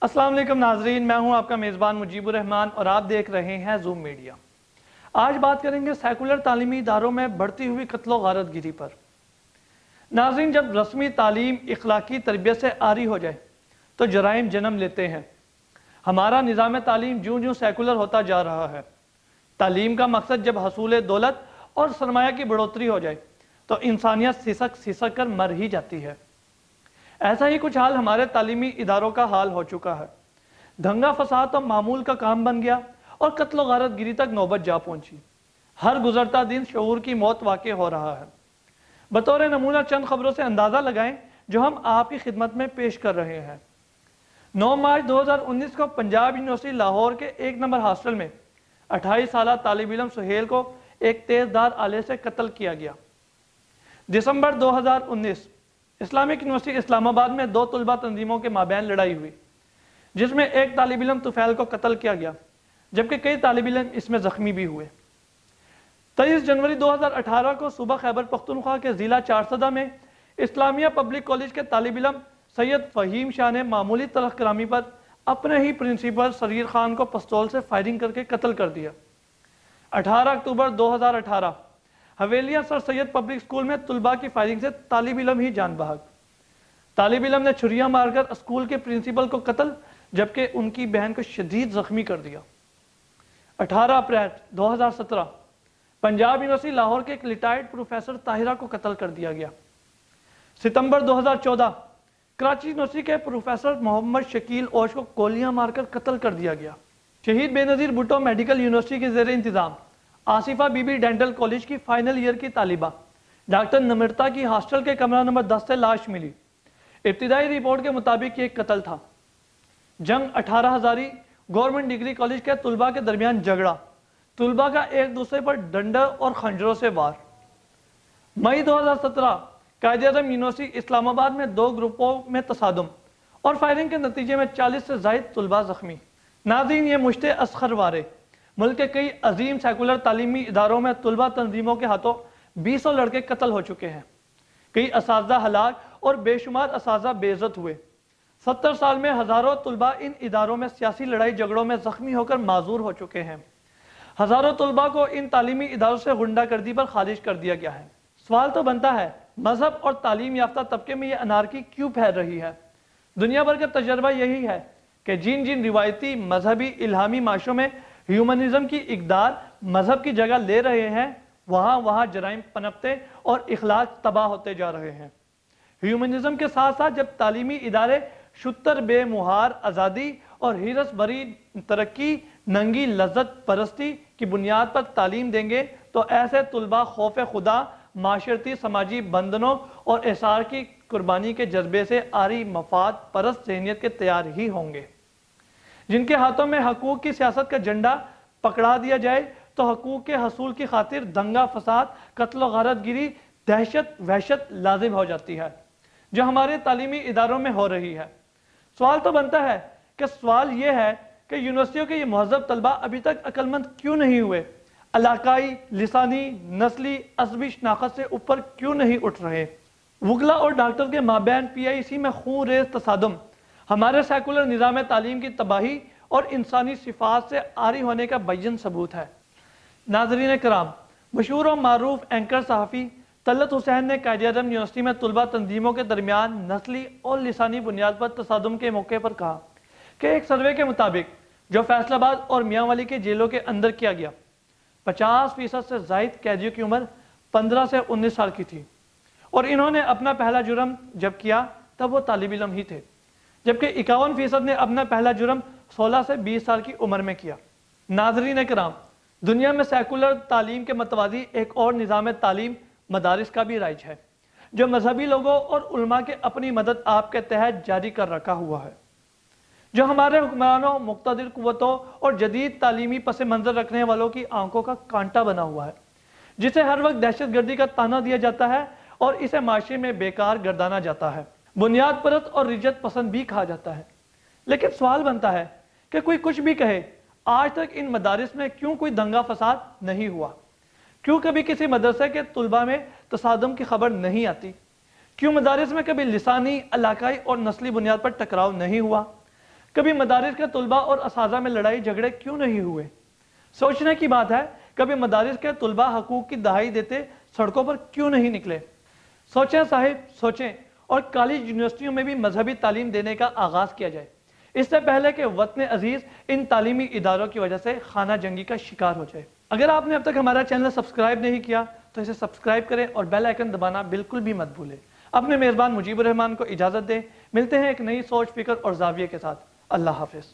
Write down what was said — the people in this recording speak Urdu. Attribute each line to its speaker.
Speaker 1: السلام علیکم ناظرین، میں ہوں آپ کا میزبان مجیب الرحمان اور آپ دیکھ رہے ہیں زوم میڈیا۔ آج بات کریں گے سیکولر تعلیمی اداروں میں بڑھتی ہوئی قتل و غارت گری پر۔ ناظرین، جب رسمی تعلیم اخلاقی تربیت سے عاری ہو جائے تو جرائم جنم لیتے ہیں۔ ہمارا نظام تعلیم جوں جوں سیکولر ہوتا جا رہا ہے، تعلیم کا مقصد جب حصول دولت اور سرمایہ کی بڑھوتری ہو جائے تو انسانیت سسک سسک کر مر ہی جاتی ہے۔ ایسا ہی کچھ حال ہمارے تعلیمی اداروں کا حال ہو چکا ہے۔ دنگا فساد تو معمول کا کام بن گیا اور قتل و غارت گری تک نوبت جا پہنچی۔ ہر گزرتا دن شعور کی موت واقع ہو رہا ہے۔ بطور نمونہ چند خبروں سے اندازہ لگائیں جو ہم آپ کی خدمت میں پیش کر رہے ہیں۔ 9 مارچ 2019 کو پنجاب یونیورسٹی لاہور کے 1 نمبر ہاسٹل میں 28 سالہ طالب علم سہیل کو ایک تیز دھار آلے سے قتل کیا گیا۔ دسمبر 2019 اسلامک یونیورسٹی اسلام آباد میں 2 طلبہ تنظیموں کے مابین لڑائی ہوئی، جس میں ایک طالب علم طفیل کو قتل کیا گیا جبکہ کئی طالب علم اس میں زخمی بھی ہوئے۔ 23 جنوری 2018 کو صوبہ خیبر پختونخوا کے ضلع چارسدہ میں اسلامیہ پبلک کالج کے طالب علم سید فہیم شاہ نے معمولی تلخ کرامی پر اپنے ہی پرنسپل سریر خان کو پستول سے فائرنگ کر کے قتل کر دیا۔ 18 اکتوبر 2018 حویلیہ سر سید پبلک اسکول میں طلباء کی فائرنگ سے طالب علم ہی جان بحق۔ طالب علم نے چھریاں مار کر اسکول کے پرنسپل کو قتل جبکہ ان کی بہن کو شدید زخمی کر دیا۔ 18 اپریل 2017 پنجاب یونیورسٹی لاہور کے ایک ریٹائرڈ پروفیسر طاہرہ کو قتل کر دیا گیا۔ ستمبر 2014 کراچی یونیورسٹی کے پروفیسر محمد شکیل اوش کو گولیاں مار کر قتل کر دیا گیا۔ شہید بے نظیر بھٹو میڈیکل یونیورسٹی کے زیر انتظام Asifa Bibi dental college کی فائنل ایئر کی طالبہ ڈاکٹر نمرتا کی ہاسٹل کے کمرہ نمبر 10 سے لاش ملی۔ ابتدائی رپورٹ کے مطابق یہ ایک قتل تھا۔ جنگ 18 ہزاری گورنمنٹ ڈگری کالج کے طلباء کے درمیان جھگڑا، طلباء کا ایک دوسرے پر ڈنڈا اور خنجروں سے وار۔ مئی 2017 قائد اعظم یونیورسٹی اسلام آباد میں 2 گروپوں میں تصادم اور فائرنگ کے نتیجے میں 40 سے زائد طلباء زخمی۔ ناظرین، یہ مشت اصغر وارے ملک کے کئی عظیم سیکولر تعلیمی اداروں میں طلباء تنظیموں کے ہاتھوں 200 لڑکے قتل ہو چکے ہیں۔ کئی اساتذہ ہلاک اور بے شمار اساتذہ بے عزت ہوئے۔ 70 سال میں ہزاروں طلباء ان اداروں میں سیاسی لڑائی جھگڑوں میں زخمی ہو کر معذور ہو چکے ہیں۔ ہزاروں طلباء کو ان تعلیمی اداروں سے غنڈہ گردی پر خارج کر دیا گیا ہے۔ سوال تو بنتا ہے، مذہب اور تعلیم یافتہ طبقے میں یہ انارکی کیوں پھیل رہی ہے؟ دنیا بھر کا تجربہ یہی ہے کہ جن روایتی مذہبی الہامی معاشروں میں ہیومنزم کی اقدار مذہب کی جگہ لے رہے ہیں، وہاں جرائم پنپتے اور اخلاق تباہ ہوتے جا رہے ہیں۔ ہیومنزم کے ساتھ ساتھ جب تعلیمی ادارے شتر بے مہار آزادی اور ہیرس بری ترقی، ننگی لذت پرستی کی بنیاد پر تعلیم دیں گے تو ایسے طلباء خوف خدا، معاشرتی سماجی بندنوں اور احسار کی قربانی کے جذبے سے عاری مفاد پرست ذہنیت کے تیار ہی ہوں گے۔ جن کے ہاتھوں میں حقوق کی سیاست کا جھنڈا پکڑا دیا جائے تو حقوق کے حصول کی خاطر دنگا فساد، قتل و غارت گری، دہشت وحشت لازم ہو جاتی ہے، جو ہمارے تعلیمی اداروں میں ہو رہی ہے۔ سوال تو بنتا ہے کہ سوال یہ ہے کہ یونیورسٹیوں کے یہ مہذب طلباء ابھی تک عقل مند کیوں نہیں ہوئے؟ علاقائی، لسانی، نسلی، عصبی شناخت سے اوپر کیوں نہیں اٹھ رہے؟ وکلاء اور ڈاکٹر کے مابین PIC میں خون ریز تصادم ہمارے سیکولر نظام تعلیم کی تباہی اور انسانی صفات سے عاری ہونے کا بین ثبوت ہے۔ ناظرین کرام، مشہور و معروف اینکر صحافی طلعت حسین نے قائد اعظم یونیورسٹی میں طلباء تنظیموں کے درمیان نسلی اور لسانی بنیاد پر تصادم کے موقع پر کہا کہ ایک سروے کے مطابق جو فیصل آباد اور میاں والی کے جیلوں کے اندر کیا گیا، 50% سے زائد قیدیوں کی عمر 15 سے 19 سال کی تھی اور انہوں نے اپنا پہلا جرم جب کیا تب وہ طالب علم ہی تھے، جبکہ 51% نے اپنا پہلا جرم 16 سے 20 سال کی عمر میں کیا۔ ناظرین کرام، دنیا میں سیکولر تعلیم کے متوازی ایک اور نظام تعلیم مدارس کا بھی رائج ہے، جو مذہبی لوگوں اور علماء کے اپنی مدد آپ کے تحت جاری کر رکھا ہوا ہے، جو ہمارے حکمرانوں، مقتدر قوتوں اور جدید تعلیمی پس منظر رکھنے والوں کی آنکھوں کا کانٹا بنا ہوا ہے، جسے ہر وقت دہشت گردی کا تانا دیا جاتا ہے اور اسے معاشرے میں بیکار گردانا جاتا ہے، بنیاد پرست اور رجت پسند بھی کہا جاتا ہے۔ لیکن سوال بنتا ہے کہ کوئی کچھ بھی کہے، آج تک ان مدارس میں کیوں کوئی دنگا فساد نہیں ہوا؟ کیوں کبھی کسی مدرسے کے طلباء میں تصادم کی خبر نہیں آتی؟ کیوں مدارس میں کبھی لسانی، علاقائی اور نسلی بنیاد پر ٹکراؤ نہیں ہوا؟ کبھی مدارس کے طلباء اور اساتذہ میں لڑائی جھگڑے کیوں نہیں ہوئے؟ سوچنے کی بات ہے، کبھی مدارس کے طلباء حقوق کی دہائی دیتے سڑکوں پر کیوں نہیں نکلے؟ سوچیں صاحب، سوچیں، اور کالج یونیورسٹیوں میں بھی مذہبی تعلیم دینے کا آغاز کیا جائے، اس سے پہلے کہ وطن عزیز ان تعلیمی اداروں کی وجہ سے خانہ جنگی کا شکار ہو جائے۔ اگر آپ نے اب تک ہمارا چینل سبسکرائب نہیں کیا تو اسے سبسکرائب کریں اور بیل آئیکن دبانا بالکل بھی مت بھولیں۔ اپنے میزبان مجیب الرحمان کو اجازت دیں، ملتے ہیں ایک نئی سوچ، فکر اور زاویے کے ساتھ۔ اللہ حافظ۔